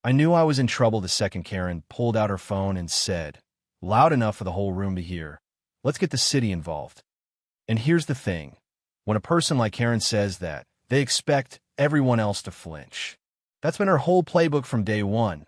I knew I was in trouble the second Karen pulled out her phone and said, loud enough for the whole room to hear, let's get the city involved. And here's the thing. When a person like Karen says that, they expect everyone else to flinch. That's been her whole playbook from day one.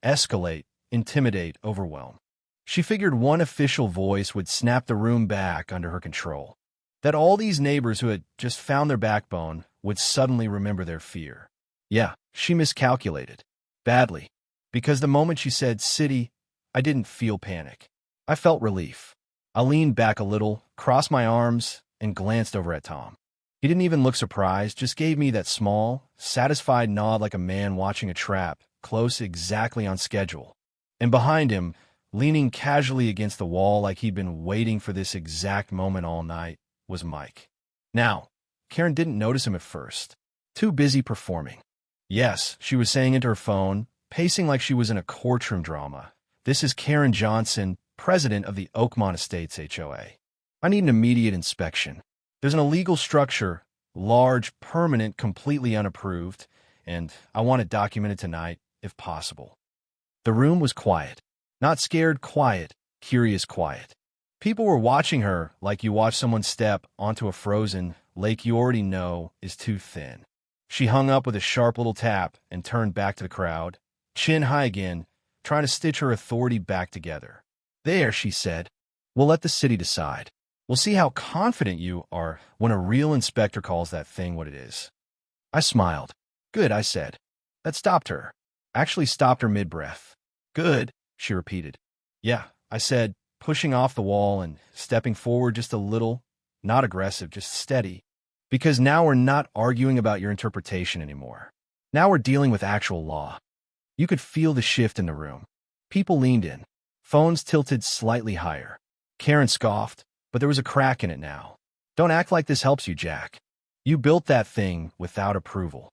Escalate, intimidate, overwhelm. She figured one official voice would snap the room back under her control. That all these neighbors who had just found their backbone would suddenly remember their fear. Yeah, she miscalculated. Badly. Because the moment she said city, I didn't feel panic. I felt relief. I leaned back a little, crossed my arms, and glanced over at Tom. He didn't even look surprised, just gave me that small, satisfied nod like a man watching a trap, close exactly on schedule. And behind him, leaning casually against the wall like he'd been waiting for this exact moment all night, was Mike. Now, Karen didn't notice him at first. Too busy performing. Yes, she was saying into her phone, pacing like she was in a courtroom drama. This is Karen Johnson, president of the Oakmont Estates HOA. I need an immediate inspection. There's an illegal structure, large, permanent, completely unapproved, and I want it documented tonight, if possible. The room was quiet. Not scared quiet, curious quiet. People were watching her like you watch someone step onto a frozen lake you already know is too thin. She hung up with a sharp little tap and turned back to the crowd, chin high again, trying to stitch her authority back together. There, she said. We'll let the city decide. We'll see how confident you are when a real inspector calls that thing what it is. I smiled. Good, I said. That stopped her. Actually stopped her mid-breath. Good, she repeated. Yeah, I said, pushing off the wall and stepping forward just a little, not aggressive, just steady. Because now we're not arguing about your interpretation anymore. Now we're dealing with actual law. You could feel the shift in the room. People leaned in. Phones tilted slightly higher. Karen scoffed, but there was a crack in it now. Don't act like this helps you, Jack. You built that thing without approval.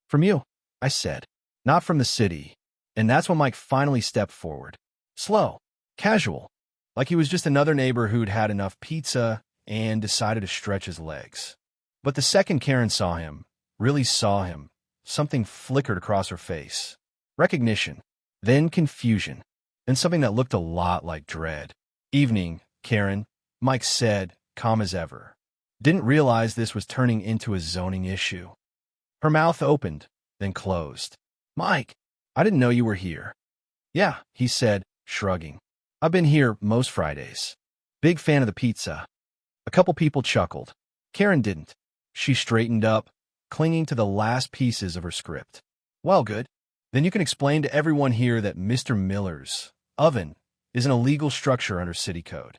From you, I said. Not from the city. And that's when Mike finally stepped forward. Slow. Casual. Like he was just another neighbor who'd had enough pizza and decided to stretch his legs. But the second Karen saw him, really saw him, something flickered across her face. Recognition. Then confusion. Then something that looked a lot like dread. Evening, Karen, Mike said, calm as ever. Didn't realize this was turning into a zoning issue. Her mouth opened, then closed. Mike, I didn't know you were here. Yeah, he said, shrugging. I've been here most Fridays. Big fan of the pizza. A couple people chuckled. Karen didn't. She straightened up, clinging to the last pieces of her script. Well, good. Then you can explain to everyone here that Mr. Miller's oven is an illegal structure under city code.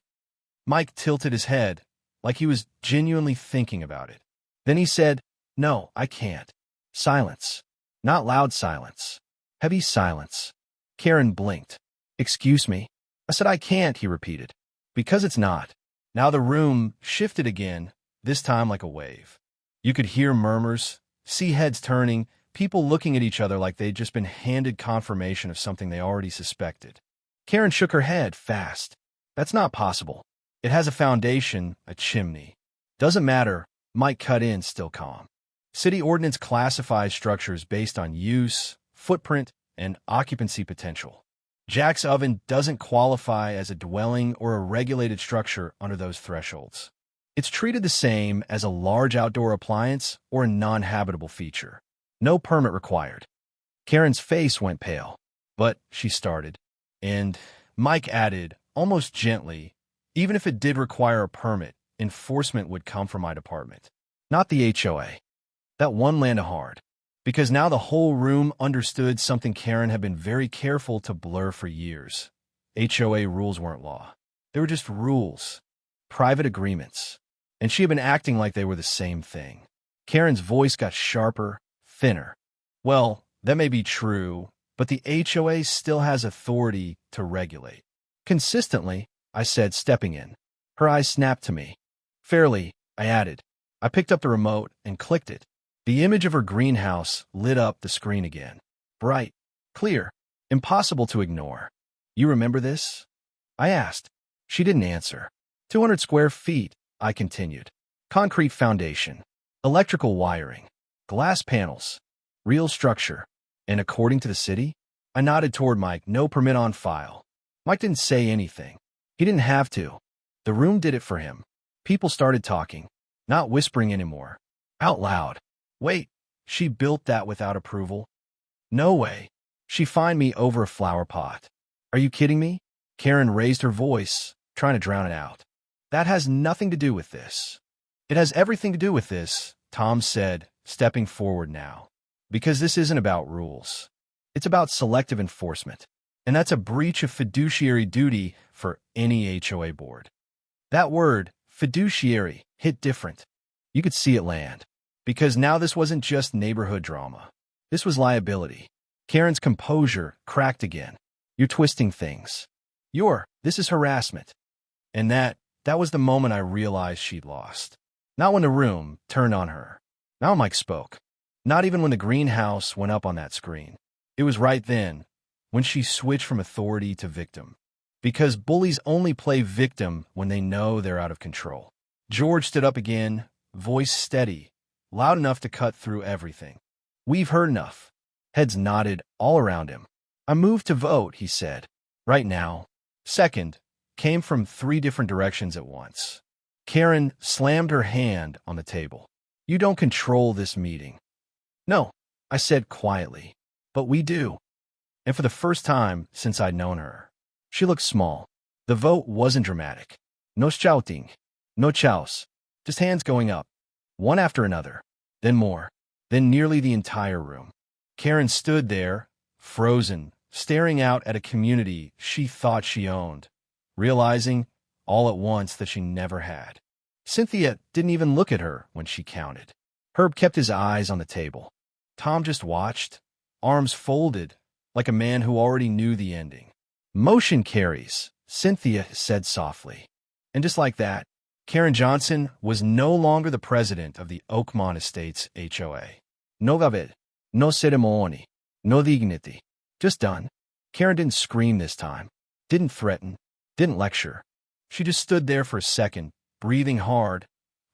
Mike tilted his head, like he was genuinely thinking about it. Then he said, no, I can't. Silence. Not loud silence. Heavy silence. Karen blinked. Excuse me. I said I can't, he repeated. Because it's not. Now the room shifted again, this time like a wave. You could hear murmurs, see heads turning, people looking at each other like they'd just been handed confirmation of something they already suspected. Karen shook her head fast. That's not possible. It has a foundation, a chimney. Doesn't matter, Mike cut in, still calm. City ordinance classifies structures based on use, footprint, and occupancy potential. Jack's oven doesn't qualify as a dwelling or a regulated structure under those thresholds. It's treated the same as a large outdoor appliance or a non-habitable feature. No permit required. Karen's face went pale, but she started. And Mike added, almost gently, even if it did require a permit, enforcement would come from my department. Not the HOA. That one landed hard. Because now the whole room understood something Karen had been very careful to blur for years. HOA rules weren't law. They were just rules. Private agreements. And she had been acting like they were the same thing. Karen's voice got sharper, thinner. Well, that may be true, but the HOA still has authority to regulate. Consistently, I said, stepping in. Her eyes snapped to me. Fairly, I added. I picked up the remote and clicked it. The image of her greenhouse lit up the screen again. Bright, clear, impossible to ignore. You remember this? I asked. She didn't answer. 200 square feet, I continued. Concrete foundation, electrical wiring, glass panels, real structure. And according to the city, I nodded toward Mike. No permit on file. Mike didn't say anything. He didn't have to. The room did it for him. People started talking, not whispering anymore. Out loud. Wait, she built that without approval? No way. She fined me over a flower pot. Are you kidding me? Karen raised her voice, trying to drown it out. That has nothing to do with this. It has everything to do with this, Tom said, stepping forward now. Because this isn't about rules. It's about selective enforcement. And that's a breach of fiduciary duty for any HOA board. That word, fiduciary, hit different. You could see it land. Because now this wasn't just neighborhood drama. This was liability. Karen's composure cracked again. You're twisting things. This is harassment. And that was the moment I realized she'd lost. Not when the room turned on her. Not when Mike spoke. Not even when the greenhouse went up on that screen. It was right then, when she switched from authority to victim. Because bullies only play victim when they know they're out of control. George stood up again, voice steady, loud enough to cut through everything. We've heard enough. Heads nodded all around him. I moved to vote, he said. Right now. Second, came from 3 different directions at once. Karen slammed her hand on the table. You don't control this meeting. No, I said quietly. But we do. And for the first time since I'd known her. She looked small. The vote wasn't dramatic. No shouting. No chows. Just hands going up. One after another. Then more. Then nearly the entire room. Karen stood there, frozen, staring out at a community she thought she owned, realizing all at once that she never had. Cynthia didn't even look at her when she counted. Herb kept his eyes on the table. Tom just watched, arms folded, like a man who already knew the ending. Motion carries, Cynthia said softly. And just like that, Karen Johnson was no longer the president of the Oakmont Estates HOA. No gabet, no ceremony, no dignity. Just done. Karen didn't scream this time, didn't threaten, didn't lecture. She just stood there for a second, breathing hard,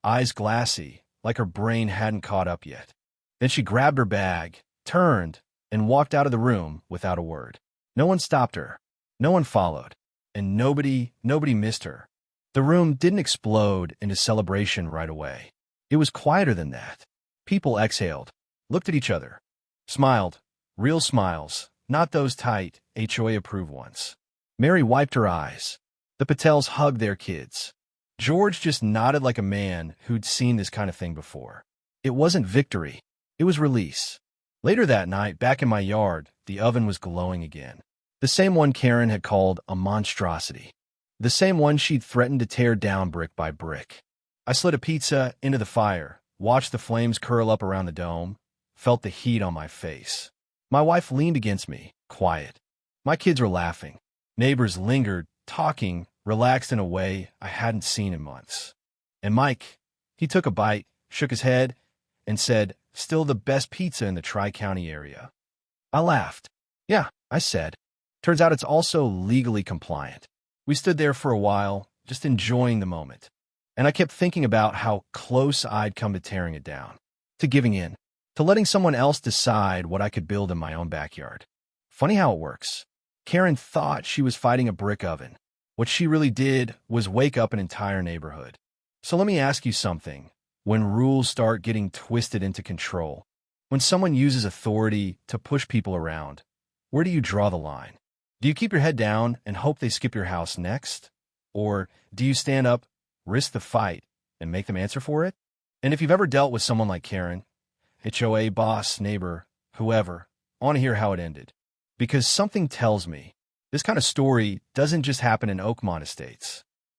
eyes glassy, like her brain hadn't caught up yet. Then she grabbed her bag, turned, and walked out of the room without a word. No one stopped her. No one followed. And nobody missed her. The room didn't explode into celebration right away. It was quieter than that. People exhaled, looked at each other, smiled, real smiles, not those tight, HOA-approved ones. Mary wiped her eyes. The Patels hugged their kids. George just nodded like a man who'd seen this kind of thing before. It wasn't victory. It was release. Later that night, back in my yard, the oven was glowing again. The same one Karen had called a monstrosity. The same one she'd threatened to tear down brick by brick. I slid a pizza into the fire, watched the flames curl up around the dome, felt the heat on my face. My wife leaned against me, quiet. My kids were laughing. Neighbors lingered, talking, relaxed in a way I hadn't seen in months. And Mike, he took a bite, shook his head, and said, "Still the best pizza in the Tri-County area." I laughed. "Yeah," I said. "Turns out it's also legally compliant." We stood there for a while, just enjoying the moment. And I kept thinking about how close I'd come to tearing it down, to giving in, to letting someone else decide what I could build in my own backyard. Funny how it works. Karen thought she was fighting a brick oven. What she really did was wake up an entire neighborhood. So let me ask you something. When rules start getting twisted into control, when someone uses authority to push people around, where do you draw the line? Do you keep your head down and hope they skip your house next? Or do you stand up, risk the fight, and make them answer for it? And if you've ever dealt with someone like Karen, HOA boss, neighbor, whoever, I want to hear how it ended. Because something tells me this kind of story doesn't just happen in Oakmont Estates.